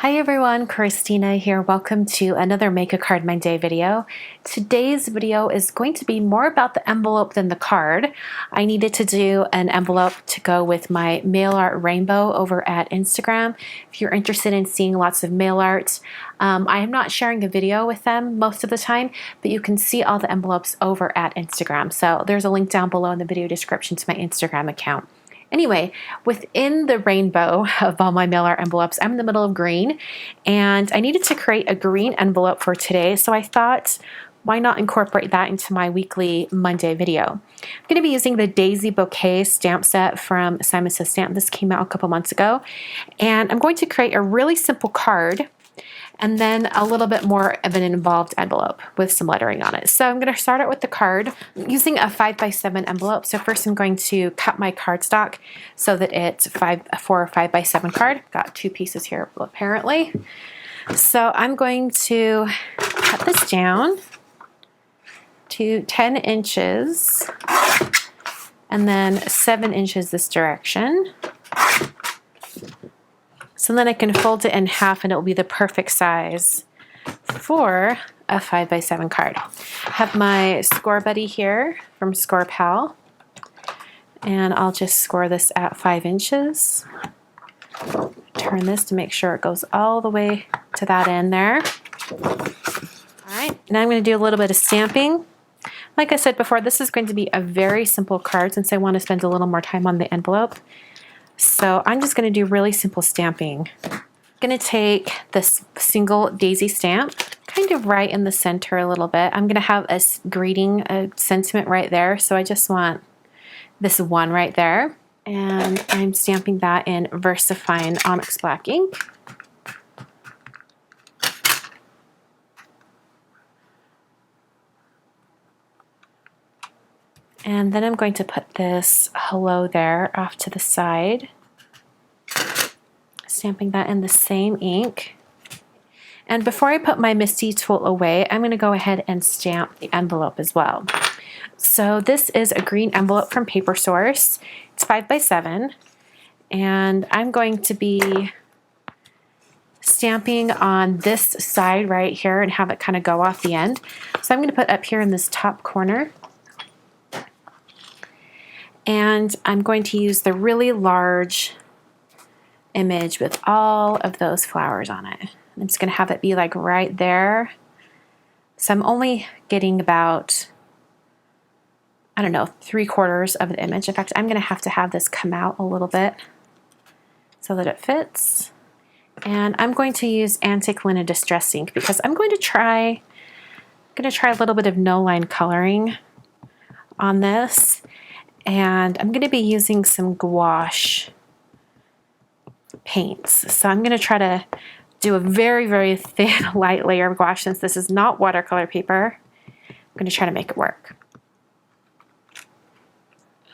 Hi everyone, Christina here. Welcome to another Make a Card My Day video. Today's video is going to be more about the envelope than the card. I needed to do an envelope to go with my mail art rainbow over at Instagram. If you're interested in seeing lots of mail art, I am not sharing a video with them most of the time, but you can see all the envelopes over at Instagram. So there's a link down below in the video description to my Instagram account. Anyway, within the rainbow of all my mail art envelopes, I'm in the middle of green, and I needed to create a green envelope for today, so I thought, why not incorporate that into my weekly Monday video? I'm going to be using the Daisy Bouquet stamp set from Simon Says Stamp. This came out a couple months ago, and I'm going to create a really simple card and then a little bit more of an involved envelope with some lettering on it. So I'm going to start out with the card using a 5x7 envelope. So first I'm going to cut my cardstock so that it's 4 or 5x7 card. Got two pieces here apparently. So I'm going to cut this down to 10 inches and then 7 inches this direction. So then I can fold it in half and it will be the perfect size for a 5x7 card. I have my Score Buddy here from Score Pal, and I'll just score this at 5 inches. Turn this to make sure it goes all the way to that end there. Alright, now I'm going to do a little bit of stamping. Like I said before, this is going to be a very simple card since I want to spend a little more time on the envelope. So I'm just going to do really simple stamping. I'm going to take this single daisy stamp, kind of right in the center a little bit. I'm going to have a greeting, a sentiment right there. So I just want this one right there. And I'm stamping that in VersaFine Onyx Black ink. And then I'm going to put this hello there off to the side, stamping that in the same ink. And before I put my MISTI tool away, I'm going to go ahead and stamp the envelope as well. So this is a green envelope from Paper Source. It's 5x7, and I'm going to be stamping on this side right here and have it kind of go off the end. So I'm going to put up here in this top corner. And I'm going to use the really large image with all of those flowers on it. I'm just going to have it be like right there. So I'm only getting about, I don't know, 3/4 of the image. In fact, I'm going to have this come out a little bit so that it fits. And I'm going to use Antique Linen Distress Ink because I'm going to try a little bit of no line coloring on this. And I'm going to be using some gouache paints. So I'm going to try to do a very, very thin, light layer of gouache since this is not watercolor paper. I'm going to try to make it work.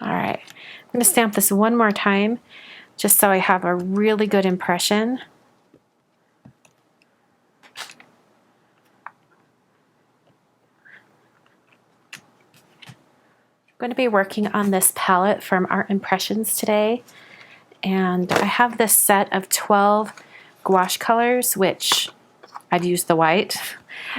All right, I'm going to stamp this one more time just so I have a really good impression. I'm going to be working on this palette from Art Impressions today, and I have this set of 12 gouache colors, which I've used the white,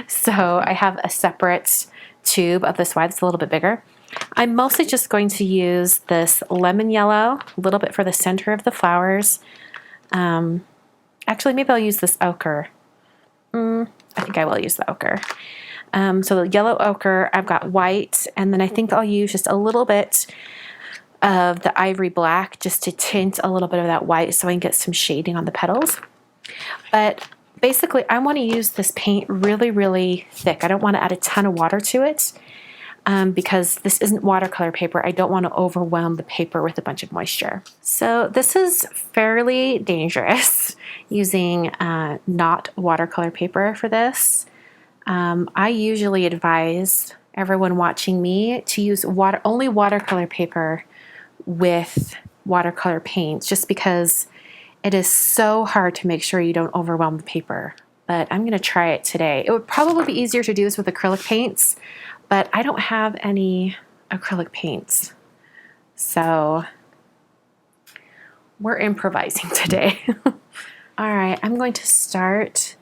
so I have a separate tube of this white that's a little bit bigger. I'm mostly just going to use this lemon yellow, a little bit for the center of the flowers. Actually, maybe I'll use this ochre. I think I will use the ochre. So the yellow ochre, I've got white, and then I think I'll use just a little bit of the ivory black just to tint a little bit of that white so I can get some shading on the petals. But basically, I want to use this paint really, really thick. I don't want to add a ton of water to it because this isn't watercolor paper. I don't want to overwhelm the paper with a bunch of moisture. So this is fairly dangerous using not watercolor paper for this. I usually advise everyone watching me to use only watercolor paper with watercolor paints just because it is so hard to make sure you don't overwhelm the paper. But I'm going to try it today. It would probably be easier to do this with acrylic paints, but I don't have any acrylic paints. So we're improvising today. All right, I'm going to start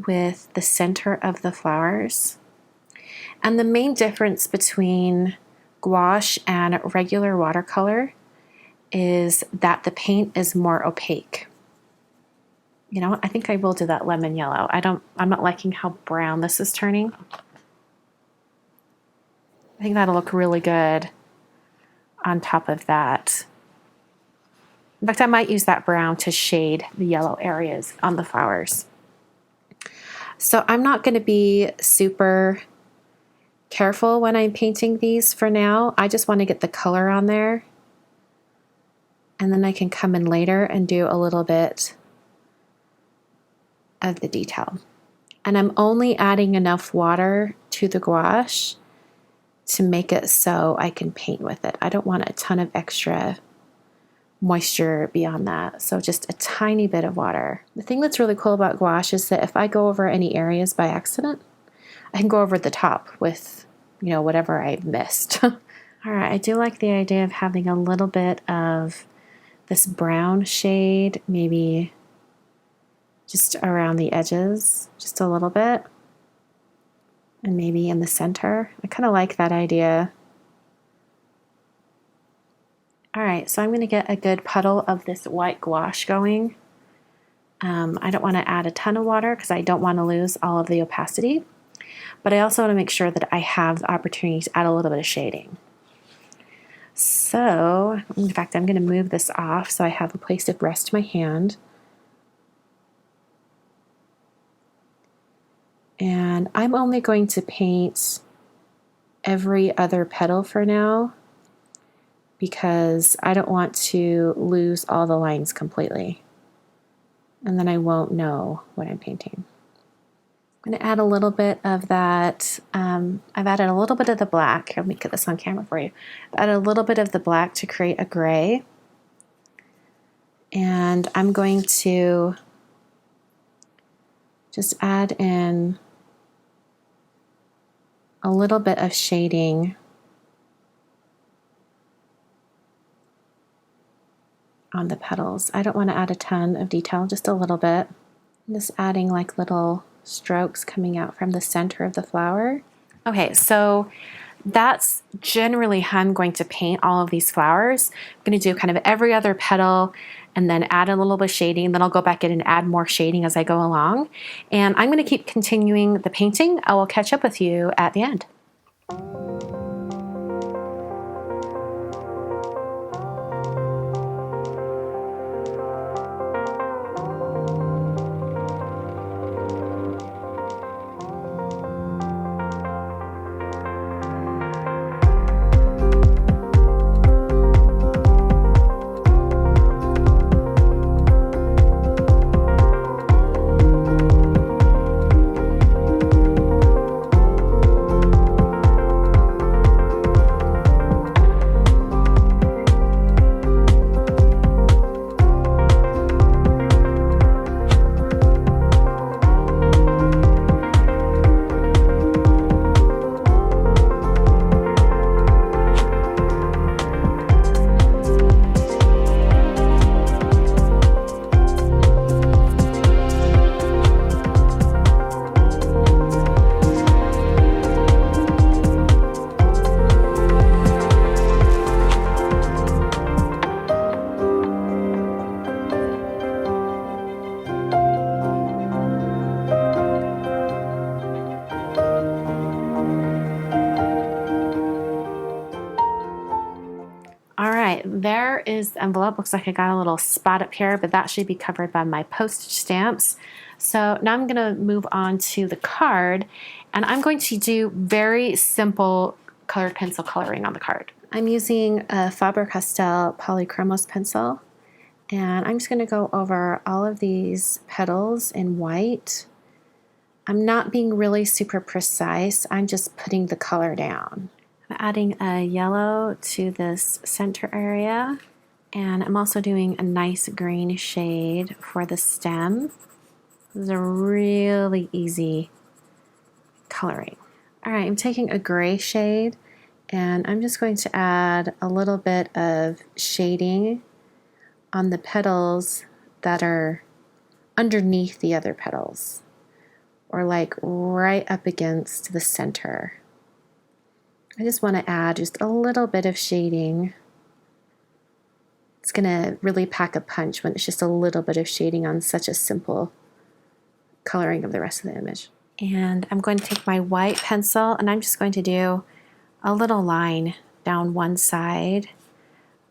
with the center of the flowers. And the main difference between gouache and regular watercolor is that the paint is more opaque. You know, I think I will do that lemon yellow. I'm not liking how brown this is turning. I think that'll look really good on top of that. In fact, I might use that brown to shade the yellow areas on the flowers. So I'm not going to be super careful when I'm painting these for now. I just want to get the color on there. And then I can come in later and do a little bit of the detail. And I'm only adding enough water to the gouache to make it so I can paint with it. I don't want a ton of extra moisture beyond that. So just a tiny bit of water. The thing that's really cool about gouache is that if I go over any areas by accident, I can go over the top with, you know, whatever I've missed. All right, I do like the idea of having a little bit of this brown shade, maybe just around the edges, just a little bit. And maybe in the center. I kind of like that idea. All right, so I'm going to get a good puddle of this white gouache going. I don't want to add a ton of water because I don't want to lose all of the opacity, but I also want to make sure that I have the opportunity to add a little bit of shading. So, in fact, I'm going to move this off so I have a place to rest my hand. And I'm only going to paint every other petal for now because I don't want to lose all the lines completely. And then I won't know what I'm painting. I'm going to add a little bit of that. I've added a little bit of the black. Here, let me get this on camera for you. I've added a little bit of the black to create a gray. And I'm going to just add in a little bit of shading on the petals. I don't want to add a ton of detail, just a little bit. I'm just adding like little strokes coming out from the center of the flower. Okay, so that's generally how I'm going to paint all of these flowers. I'm going to do kind of every other petal and then add a little bit of shading. Then I'll go back in and add more shading as I go along. And I'm going to keep continuing the painting. I will catch up with you at the end. There is the envelope. Looks like I got a little spot up here, but that should be covered by my postage stamps. So now I'm going to move on to the card, and I'm going to do very simple colored pencil coloring on the card. I'm using a Faber-Castell Polychromos pencil, and I'm just going to go over all of these petals in white. I'm not being really super precise. I'm just putting the color down. I'm adding a yellow to this center area, and I'm also doing a nice green shade for the stem. This is a really easy coloring. All right, I'm taking a gray shade, and I'm just going to add a little bit of shading on the petals that are underneath the other petals, or like right up against the center. I just want to add just a little bit of shading. It's going to really pack a punch when it's just a little bit of shading on such a simple coloring of the rest of the image. And I'm going to take my white pencil and I'm just going to do a little line down one side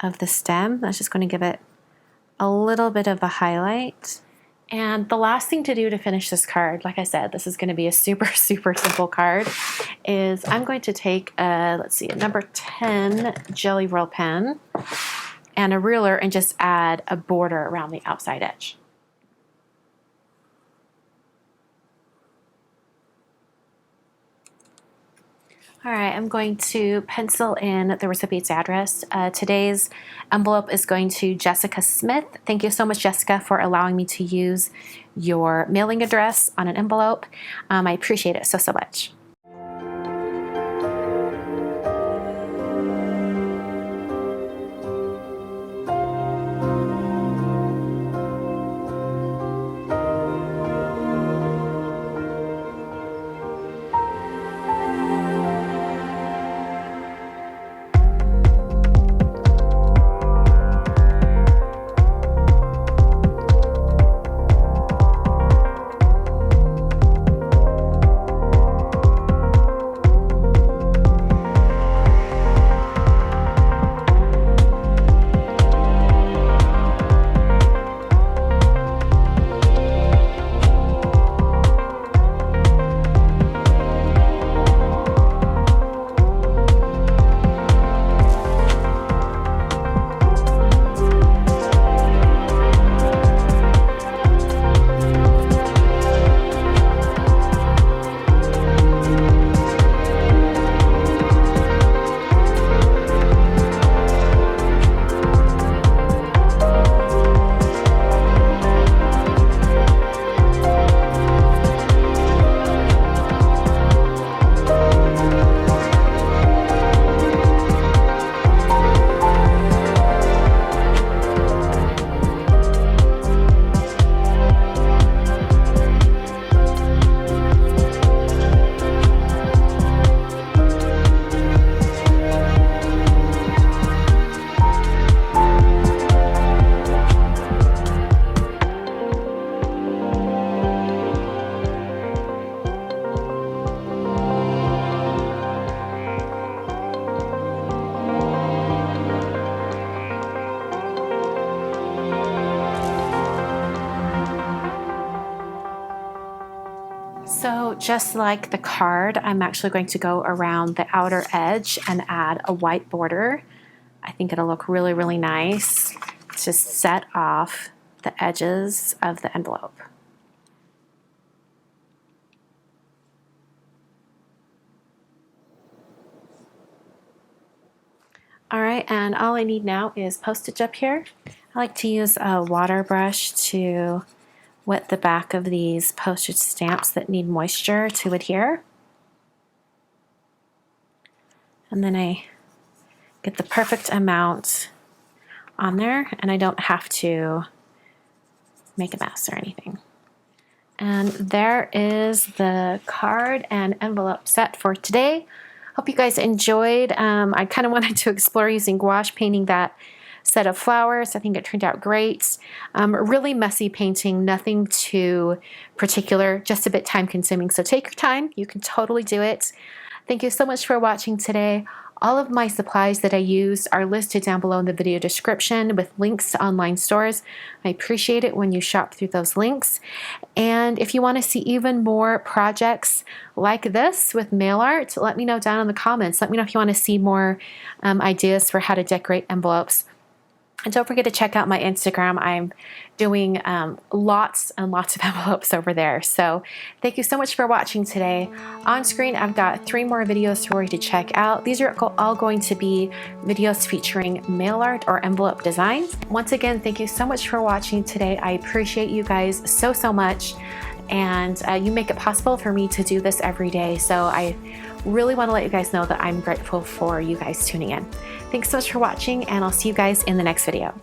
of the stem. That's just going to give it a little bit of a highlight. And the last thing to do to finish this card, like I said, this is going to be a super simple card, is I'm going to take a, let's see, a number 10 Gelly Roll pen and a ruler and just add a border around the outside edge. All right, I'm going to pencil in the recipient's address. Today's envelope is going to Jessica Smith. Thank you so much, Jessica, for allowing me to use your mailing address on an envelope. I appreciate it so much. So just like the card, I'm actually going to go around the outer edge and add a white border. I think it'll look really nice to set off the edges of the envelope. All right, and all I need now is postage up here. I like to use a water brush to wet the back of these postage stamps that need moisture to adhere. And then I get the perfect amount on there and I don't have to make a mess or anything. And there is the card and envelope set for today. Hope you guys enjoyed. I kind of wanted to explore using gouache painting that set of flowers. I think it turned out great. Really messy painting, nothing too particular, just a bit time consuming. So take your time, you can totally do it. Thank you so much for watching today. All of my supplies that I used are listed down below in the video description with links to online stores. I appreciate it when you shop through those links. And if you want to see even more projects like this with mail art, let me know down in the comments. Let me know if you want to see more ideas for how to decorate envelopes. And don't forget to check out my Instagram. I'm doing lots and lots of envelopes over there. So thank you so much for watching today. On screen, I've got 3 more videos for you to check out. These are all going to be videos featuring mail art or envelope designs. Once again, thank you so much for watching today. I appreciate you guys so much. And you make it possible for me to do this every day. So I really want to let you guys know that I'm grateful for you guys tuning in. Thanks so much for watching, and I'll see you guys in the next video.